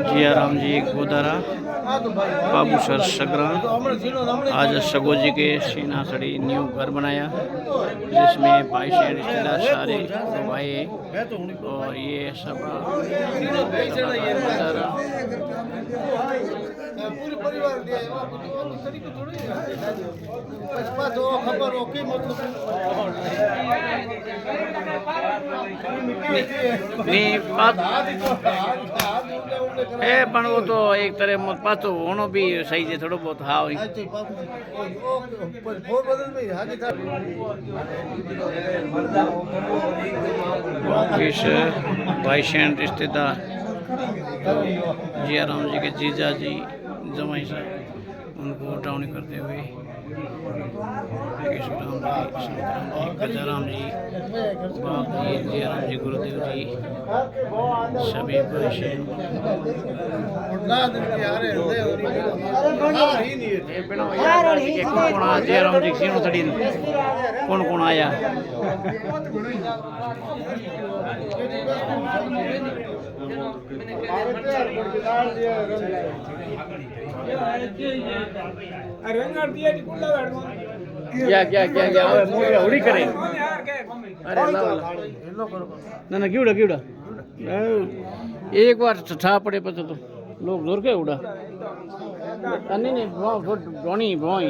जियाराम जी गोदारा बाबूसर सगरा। आज सगोजी के सीनासड़ी न्यू घर बनाया जिसमें भाई से रिश्तेदार सारे लोग आए और ये सब पूरे परिवार लिया है तरीके थोड़ी है बस वो खबर ओके मतलब पण वो तो एक तरह मत पातो होनो भी सही है थोड़ा बहुत हाँ ऑफिस भाई शहन रिश्तेदार जियाराम जी के जीजा जी जमाई साहब उनको उठावनी करते हुए केशवराम जी, शंकराम जी, गजाराम जी, बाप जी, जियाराम जी, गुरुदेव जी, सभी भाई शहन जियाराम जी सीनो सड़ी कौन कौन आया क्या क्या क्या क्या उड़ी करे अरे ना ना क्यों क्यों एक बार ठा पड़े पता तो लोग जोर के उड़ा नहीं नहीं भोनी भोई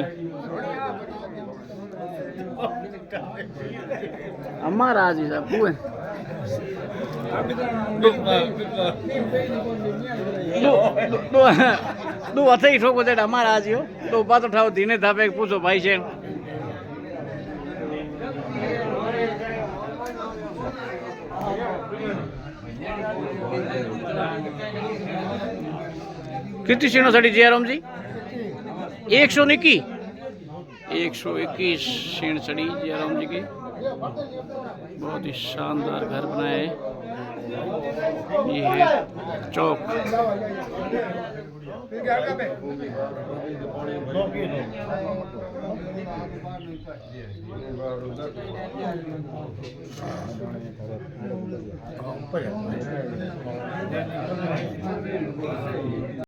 हमारा आज ही साहब कुएं दो हाथ ही ठोको देता हमारा आज हो तो बात उठाओ धीने धापे पूछो भाई से कितनी सीणों साड़ी जियाराम जी 121 सीण सड़ी जियाराम जी की बहुत ही शानदार घर बनाया है। ये है चौक